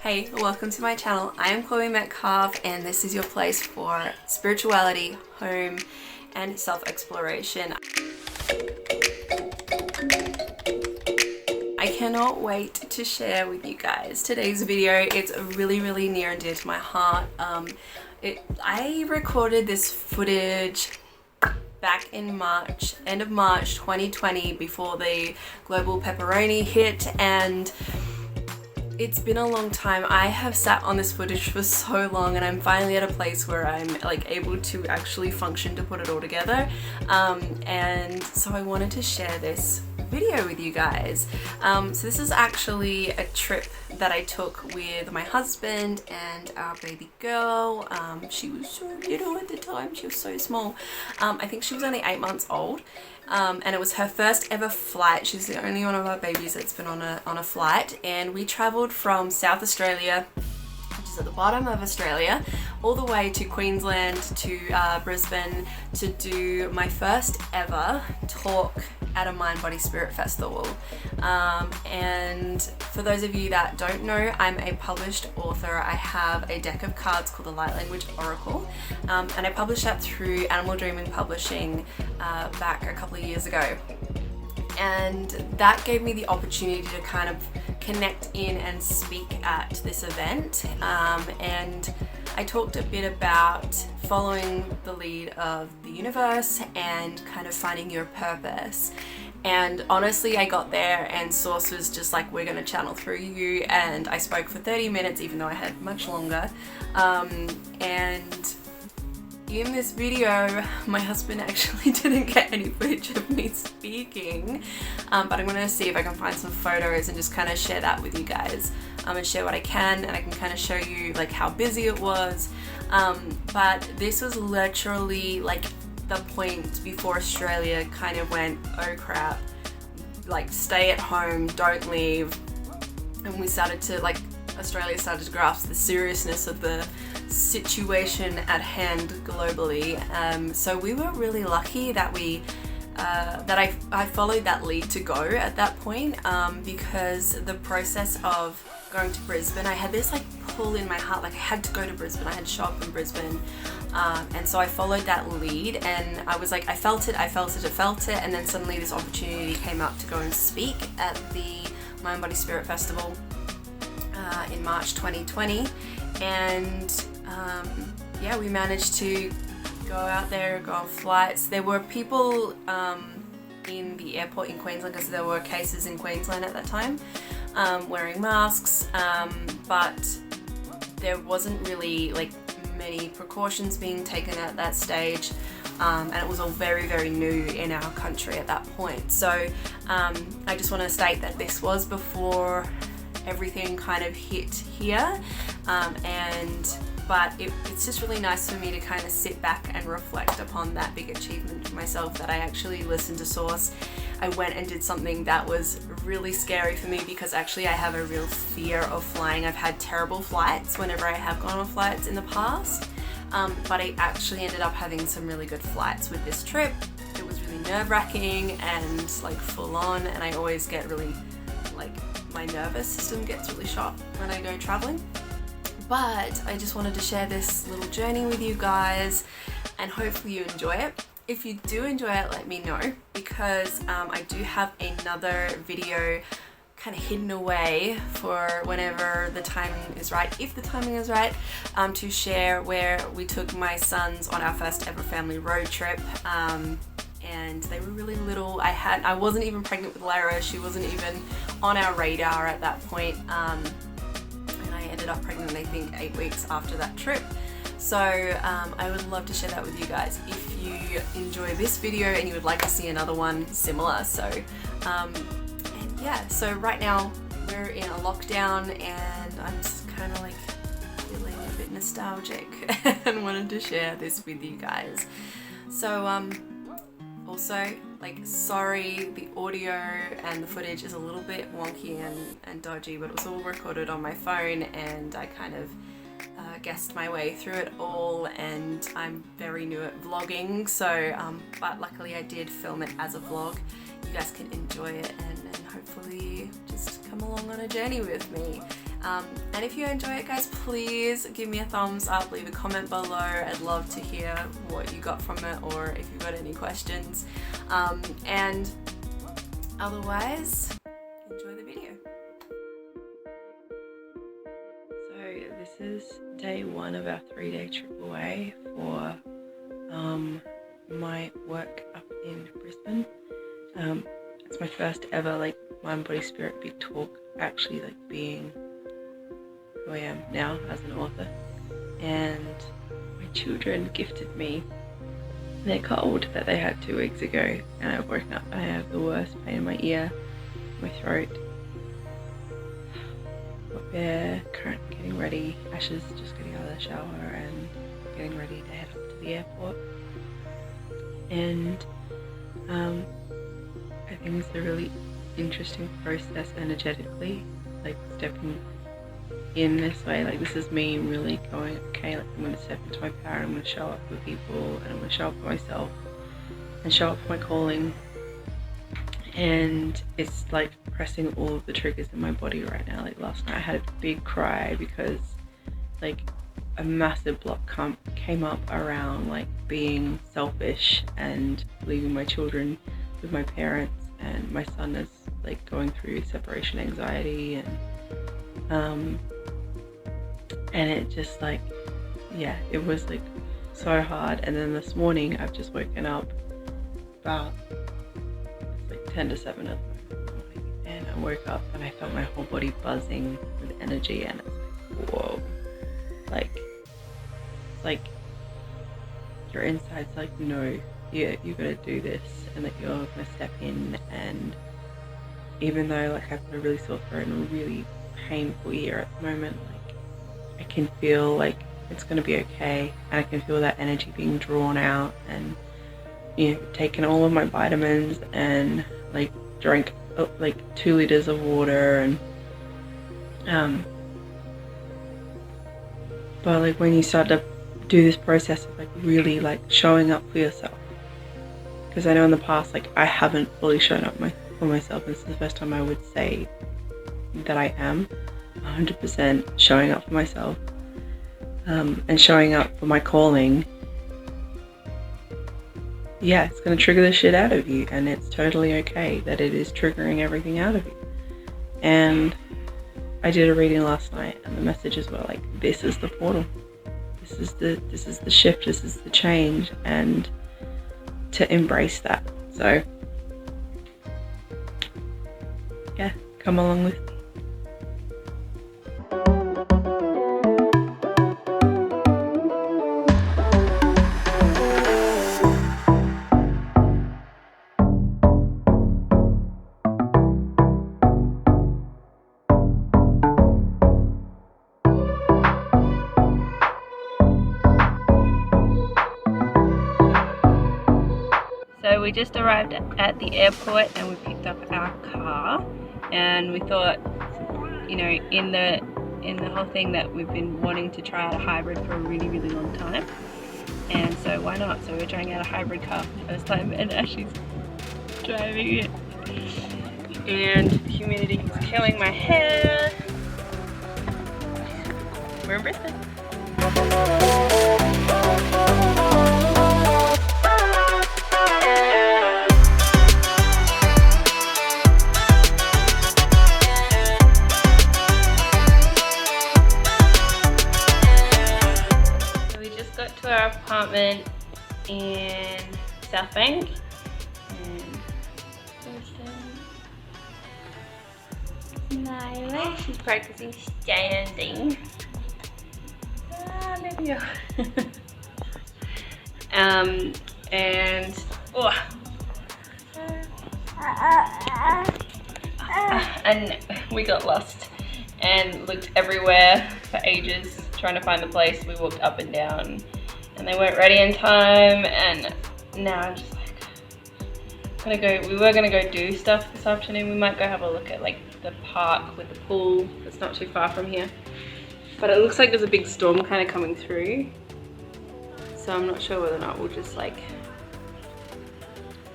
Hey, welcome to my channel. I am Chloe Metcalf and this is your place for spirituality, home, and self-exploration. I cannot wait to share with you guys today's video. It's really near and dear to my heart. I recorded this footage back in March, end of March 2020, before the global pepperoni hit, and it's been a long time. I have sat on this footage for so long and I'm finally at a place where I'm like able to actually function to put it all together. And so I wanted to share this video with you guys. So this is actually a trip that I took with my husband and our baby girl. She was so little at the time, she was so small. I think she was only 8 months old. And it was her first ever flight. She's the only one of our babies that's been on a flight, and we travelled from South Australia, which is at the bottom of Australia, all the way to Queensland, to Brisbane, to do my first ever talk at a Mind Body Spirit Festival. And for those of you that don't know, I'm a published author. I have a deck of cards called the Light Language Oracle, and I published that through Animal Dreaming Publishing back a couple of years ago. And that gave me the opportunity to kind of connect in and speak at this event. And I talked a bit about following the lead of the universe and kind of finding your purpose. And honestly, I got there and Source was just like, we're gonna channel through you. And I spoke for 30 minutes, even though I had much longer. And in this video, my husband actually didn't get any footage of me speaking, but I'm gonna see if I can find some photos and just kind of share that with you guys, and share what I can, and I can kind of show you like how busy it was. But this was literally like the point before Australia kind of went, oh crap, like stay at home, don't leave. And we started to Australia started to grasp the seriousness of the situation at hand globally. So we were really lucky that I followed that lead to go at that point, because the process of going to Brisbane, I had this like pull in my heart, like I had to go to Brisbane, I had to show up in Brisbane, and so I followed that lead, and I was like, I felt it, and then suddenly this opportunity came up to go and speak at the Mind Body Spirit Festival in March 2020, and yeah, we managed to go out there, go on flights. There were people in the airport in Queensland, because there were cases in Queensland at that time, wearing masks, but there wasn't really like many precautions being taken at that stage, and it was all very new in our country at that point. So I just want to state that this was before everything kind of hit here, but it's just really nice for me to kind of sit back and reflect upon that big achievement for myself, that I actually listened to Source. I went and did something that was really scary for me, because actually I have a real fear of flying. I've had terrible flights whenever I have gone on flights in the past, but I actually ended up having some really good flights with this trip. It was really nerve-wracking and like full on, and I always get really my nervous system gets really shot when I go traveling. But I just wanted to share this little journey with you guys, and hopefully you enjoy it. If you do enjoy it, let me know, because I do have another video kind of hidden away for whenever the timing is right, if the timing is right, to share, where we took my sons on our first ever family road trip. And they were really little. I wasn't even pregnant with Lara. She wasn't even on our radar at that point. And I ended up pregnant, I think, 8 weeks after that trip. So I would love to share that with you guys if you enjoy this video and you would like to see another one similar. So, and yeah, so right now we're in a lockdown and I'm just kind of like feeling a bit nostalgic and wanted to share this with you guys. So, also, sorry, the audio and the footage is a little bit wonky and dodgy, but it was all recorded on my phone, and I kind of guessed my way through it all, and I'm very new at vlogging, so, but luckily I did film it as a vlog. You guys can enjoy it and hopefully just come along on a journey with me. And if you enjoy it, guys, please give me a thumbs up, leave a comment below. I'd love to hear what you got from it, or if you've got any questions. And otherwise, enjoy the video. So this is day 1 of our 3-day trip away for my work up in Brisbane. It's my first ever like Mind Body Spirit big talk, actually like being who I am now as an author. And my children gifted me their cold that they had 2 weeks ago, and I've woken up and I have the worst pain in my ear, my throat. But we're currently getting ready. Ash is just getting out of the shower and getting ready to head up to the airport. And I think it's a really interesting process energetically, like stepping in this way. Like, this is me really going, okay, like I'm going to step into my power, and I'm going to show up for people, and I'm going to show up for myself and show up for my calling. And it's like pressing all of the triggers in my body right now. Like last night I had a big cry because like a massive block came up around like being selfish and leaving my children with my parents, and my son is like going through separation anxiety, and it just like, yeah, it was like so hard. And then this morning I've just woken up about like 10 to 7 in the morning, and I woke up and I felt my whole body buzzing with energy, and it's like, whoa, like it's like your inside's like, no, you gotta do this, and that you're gonna step in. And even though like I've got a really sore throat and a really painful ear at the moment, like I can feel like it's gonna be okay, and I can feel that energy being drawn out. And you know, taking all of my vitamins and like drank like 2 liters of water, and but like when you start to do this process of like really like showing up for yourself, because I know in the past like I haven't fully shown up for myself, and this is the first time I would say that I am 100% showing up for myself, and showing up for my calling. Yeah, it's going to trigger the shit out of you, and it's totally okay that it is triggering everything out of you. And I did a reading last night, and the messages were like, this is the portal, this is the shift, this is the change, and to embrace that. So yeah, come along with me. So we just arrived at the airport, and we picked up our car, and we thought, you know, in the whole thing that we've been wanting to try out a hybrid for a really, really long time, and so why not? So we're trying out a hybrid car for the first time, and Ashley's driving it, and the humidity is killing my hair. We're in Brisbane. To our apartment in South Bank, and Myra, she's practicing standing. There we go. And and we got lost and looked everywhere for ages trying to find the place. We walked up and down, and they weren't ready in time, and now I'm just like, we were gonna go do stuff this afternoon. We might go have a look at like the park with the pool that's not too far from here, but it looks like there's a big storm kind of coming through, so I'm not sure whether or not we'll just like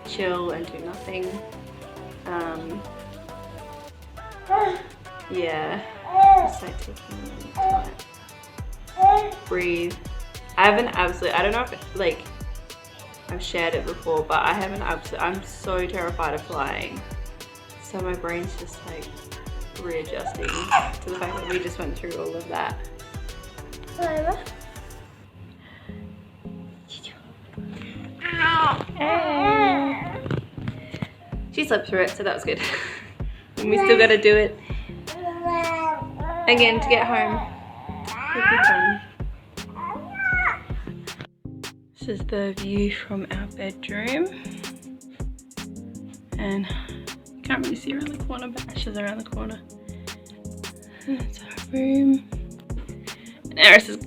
chill and do nothing. Yeah. Just like taking a minute to breathe. I have an absolute, I don't know if like I've shared it before, but I have an absolute, I'm so terrified of flying. So my brain's just like readjusting to the fact that we just went through all of that. Hey. She slept through it, so that was good. And we still gotta do it again to get home. It'll be fun. This is the view from our bedroom. And you can't really see around the corner, but Ashes around the corner. And that's our room. And Aris is,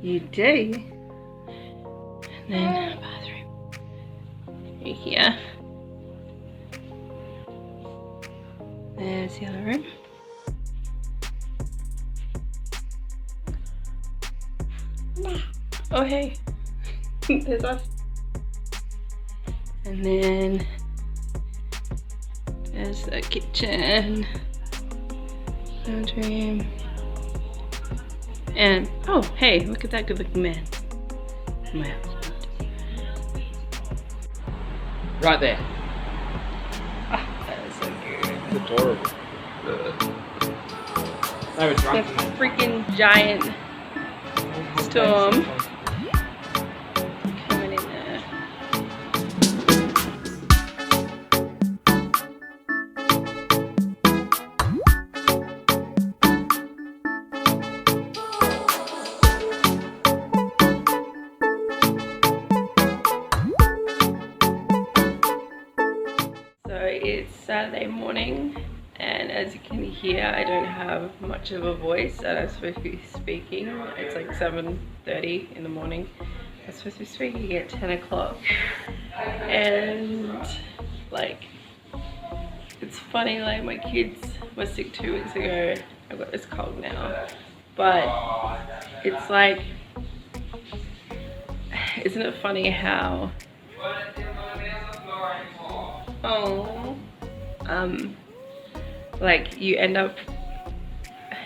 you do. And then our bathroom. Right here. There's the other room. Oh hey, there's us. And then there's the kitchen, laundry, and oh hey, look at that good looking man. My husband. Right there. Ah, that is so cute. It's adorable. They were drunk. The freaking giant storm coming in there. So it's Saturday morning, and as you can hear, I don't have much of a voice and I'm supposed to be speaking. It's like 7:30 in the morning. I'm supposed to be speaking at 10 o'clock. And like, it's funny, like my kids were sick 2 weeks ago. I've got this cold now. But it's like, isn't it funny how, like you end up,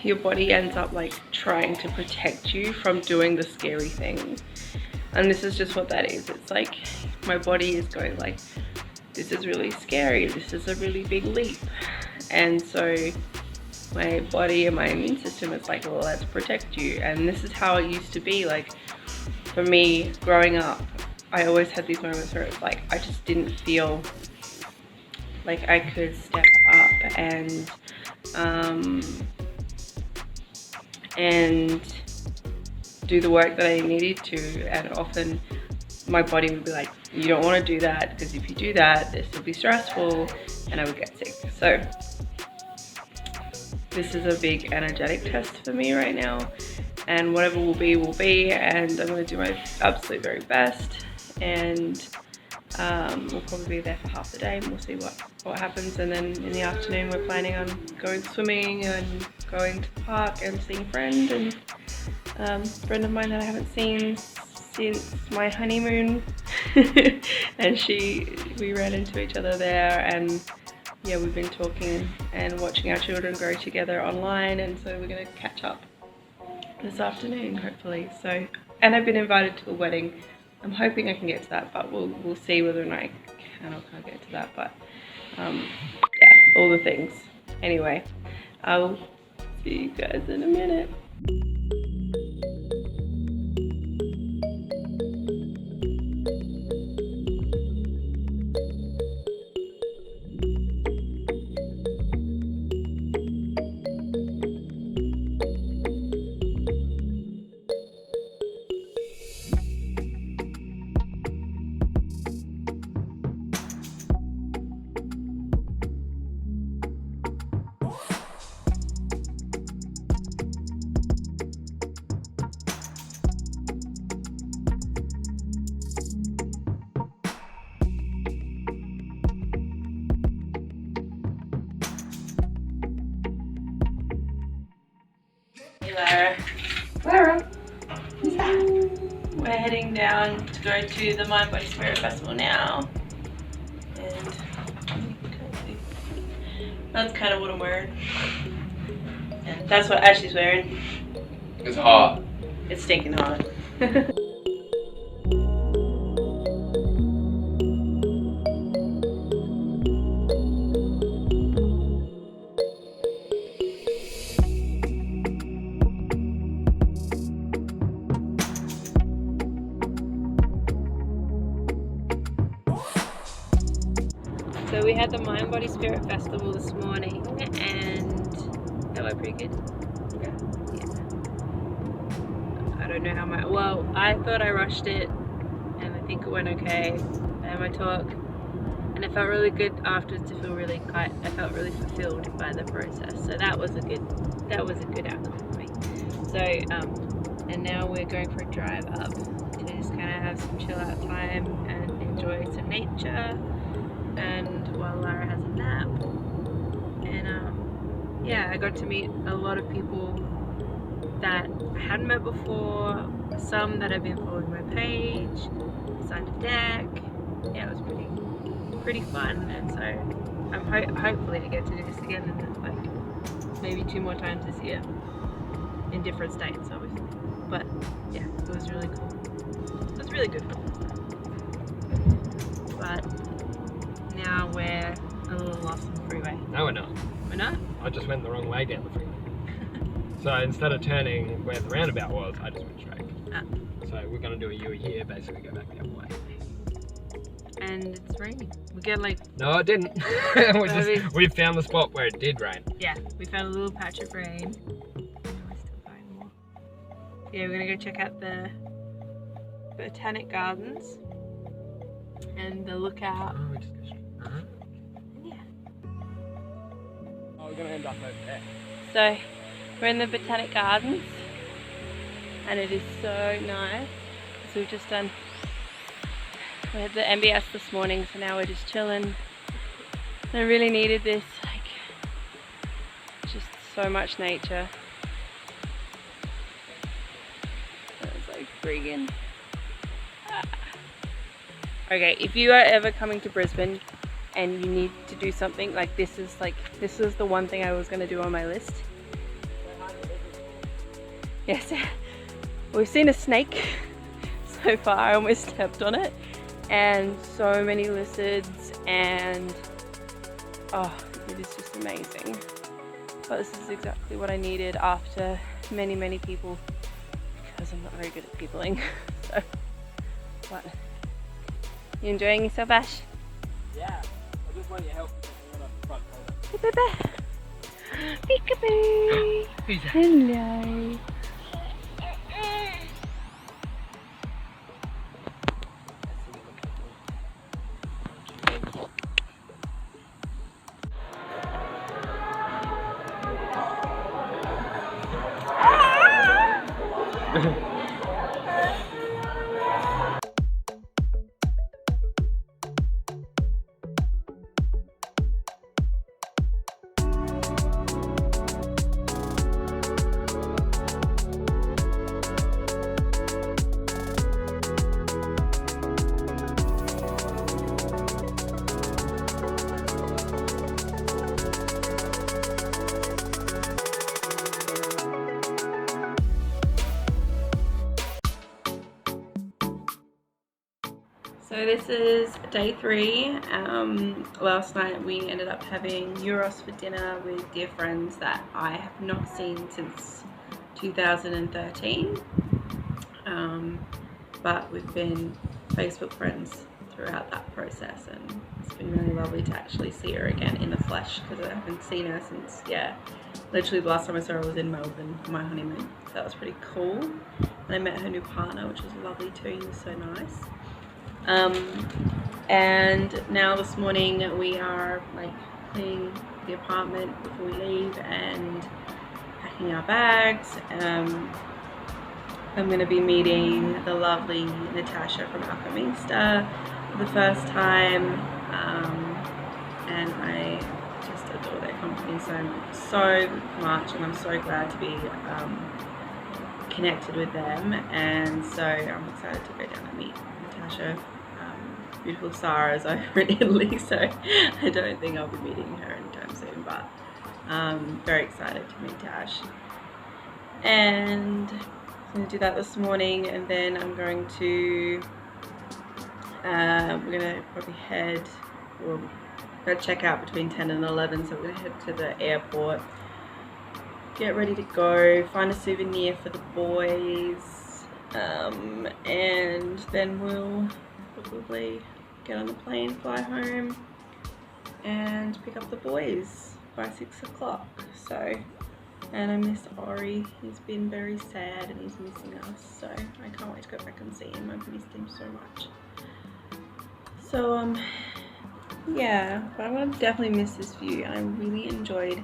your body ends up like trying to protect you from doing the scary things. And this is just what that is. It's like my body is going like, this is really scary, this is a really big leap. And so my body and my immune system is like, well, let's protect you. And this is how it used to be. Like for me growing up, I always had these moments where it's like I just didn't feel like I could step up and do the work that I needed to. And often my body would be like, you don't want to do that, because if you do that, this will be stressful, and I would get sick. So this is a big energetic test for me right now, and whatever will be, and I'm going to do my absolute very best. And we'll probably be there for half the day and we'll see what happens. And then in the afternoon we're planning on going swimming and going to the park and seeing a friend, and a friend of mine that I haven't seen since my honeymoon. And we ran into each other there, and yeah, we've been talking and watching our children grow together online, and so we're going to catch up this afternoon hopefully. So, and I've been invited to a wedding. I'm hoping I can get to that, but we'll see whether or not I can or can't get to that. But yeah, all the things. Anyway, I'll see you guys in a minute. Lara, we're heading down to go to the Mind Body Spirit Festival now, and That's kind of what I'm wearing. Yeah, that's what Ashley's wearing. It's hot. It's stinking hot. So we had the Mind Body Spirit Festival this morning and that went pretty good. Yeah. I don't know how much, well, I thought I rushed it and I think it went okay. I had my talk and it felt really good afterwards to feel really I felt really fulfilled by the process. So that was a good outcome for me. So and now we're going for a drive up to just kind of have some chill out time and enjoy some nature. And while Lara has a nap, and yeah, I got to meet a lot of people that I hadn't met before, some that have been following my page, signed a deck. Yeah, it was pretty fun, and so I'm hopefully I get to do this again in like maybe 2 more times this year in different states, obviously. But yeah, it was really cool. It was really good fun. But now we're a little lost on the freeway. No, we're not. We're not? I just went the wrong way down the freeway. So instead of turning where the roundabout was, I just went straight. Ah. So we're going to do a U here, basically go back the other way. And it's raining. We get like... No, it didn't. we found the spot where it did rain. Yeah, we found a little patch of rain. We're still going more. Yeah, we're going to go check out the Botanic Gardens and the lookout. Oh, we just go straight. Yeah. Oh, we're going to end up over there. So, we're in the Botanic Gardens and it is so nice. So we've just done, we had the MBS this morning, so now we're just chilling. I really needed this, like, just so much nature. It's like friggin'. Okay, if you are ever coming to Brisbane and you need to do something, like this is the one thing I was gonna do on my list. Yes, we've seen a snake so far. I almost stepped on it, and so many lizards, and oh, it is just amazing. But this is exactly what I needed after many people, because I'm not very good at peopling. So, what? You enjoying yourself, Ash? Yeah, I just want your help on the front folder. Peekaboo! Who's that? Hello! So this is day 3. Last night we ended up having gyros for dinner with dear friends that I have not seen since 2013. But we've been Facebook friends throughout that process, and it's been really lovely to actually see her again in the flesh, because I haven't seen her since, yeah, literally the last time I saw her was in Melbourne for my honeymoon. So that was pretty cool. And I met her new partner, which was lovely too. He was so nice. And now this morning we are like cleaning the apartment before we leave and packing our bags. I'm going to be meeting the lovely Natasha from Alchemista for the first time, and I just adore their company so much, and I'm so glad to be connected with them. And so I'm excited to go down and meet Natasha. Beautiful Sarah's over in Italy, so I don't think I'll be meeting her anytime soon. but very excited to meet Dash. And I'm going to do that this morning, and then I'm going to we're going to probably we'll check out between 10 and 11, so we're going to head to the airport, get ready to go, find a souvenir for the boys, and then we'll probably get on the plane, fly home, and pick up the boys by 6 o'clock. So, and I miss Ori. He's been very sad and he's missing us, so I can't wait to go back and see him. I've missed him so much. So yeah, but I'm gonna definitely miss this view. I really enjoyed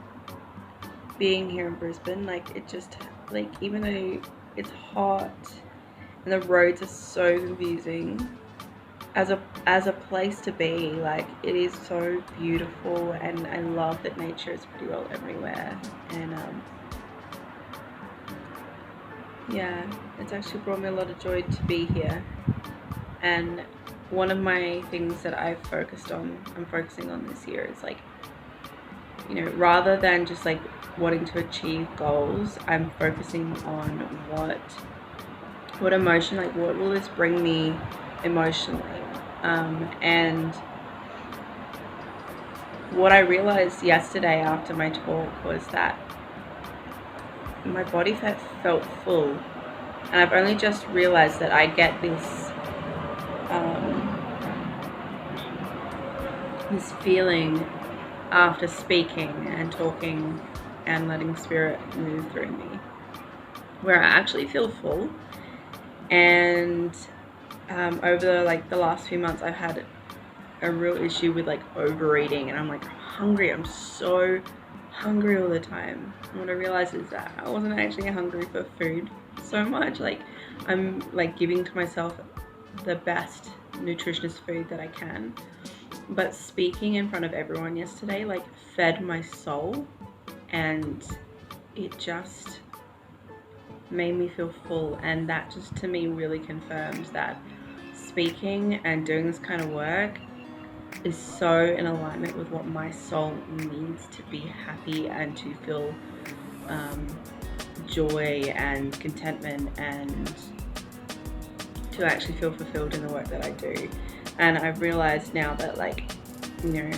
being here in Brisbane. Like, it just, like, even though it's hot and the roads are so confusing, as a place to be, like, it is so beautiful, and I love that nature is pretty well everywhere. And yeah, it's actually brought me a lot of joy to be here. And one of my things that I'm focusing on this year is, like, you know, rather than just like wanting to achieve goals, I'm focusing on what emotion, like, what will this bring me emotionally. And what I realized yesterday after my talk was that my body felt full, and I've only just realized that I get this this feeling after speaking and talking and letting spirit move through me, where I actually feel full. And over the last few months, I've had a real issue with like overeating, and I'm like hungry. I'm so hungry all the time. And what I realized is that I wasn't actually hungry for food so much. Like, I'm like giving to myself the best nutritious food that I can. But speaking in front of everyone yesterday, like, fed my soul, and it just made me feel full. And that just, to me, really confirms that speaking and doing this kind of work is so in alignment with what my soul needs to be happy and to feel joy and contentment, and to actually feel fulfilled in the work that I do. And I've realized now that, like, you know,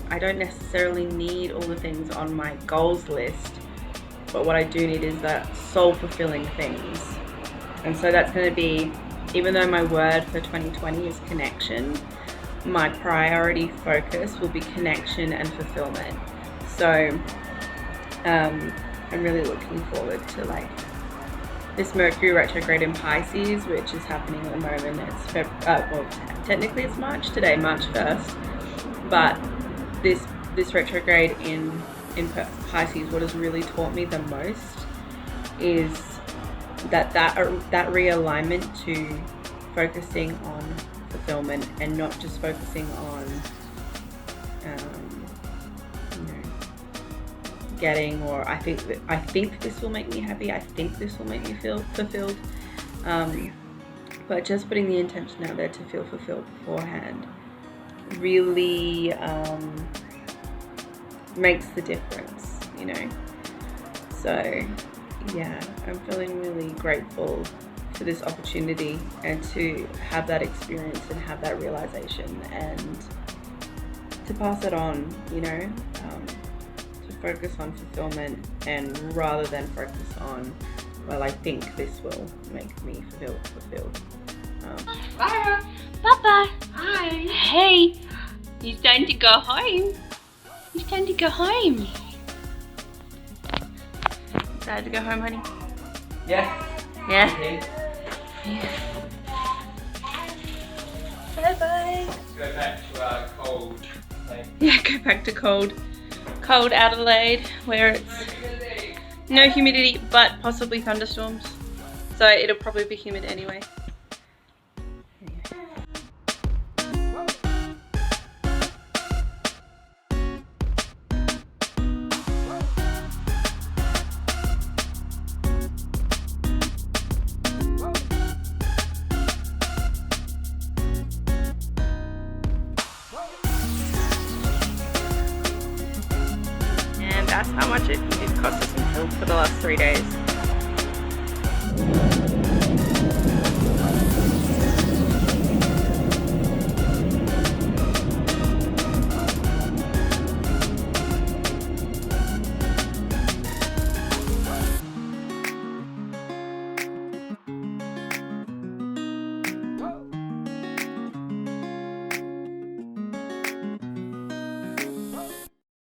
I don't necessarily need all the things on my goals list, but what I do need is that soul fulfilling things. And so that's going to be, even though my word for 2020 is connection, my priority focus will be connection and fulfillment. So I'm really looking forward to, like, this Mercury retrograde in Pisces, which is happening at the moment. It's well, technically it's March today, March 1st, but this retrograde in Pisces, what has really taught me the most is that realignment to focusing on fulfillment and not just focusing on you know, getting, or I think this will make me happy, I think this will make me feel fulfilled, but just putting the intention out there to feel fulfilled beforehand really makes the difference, you know. So yeah, I'm feeling really grateful for this opportunity and to have that experience and have that realization and to pass it on, you know, to focus on fulfillment, and rather than focus on, well, I think this will make me feel fulfilled. Bye. Papa. Hi. Hey. It's time to go home. It's time to go home. Excited to go home, honey? Yeah. Yeah? Okay. Yeah. Bye-bye. Let's go back to our cold place. Yeah, go back to cold Adelaide, where it's no humidity, but possibly thunderstorms. So it'll probably be humid anyway. 3 days.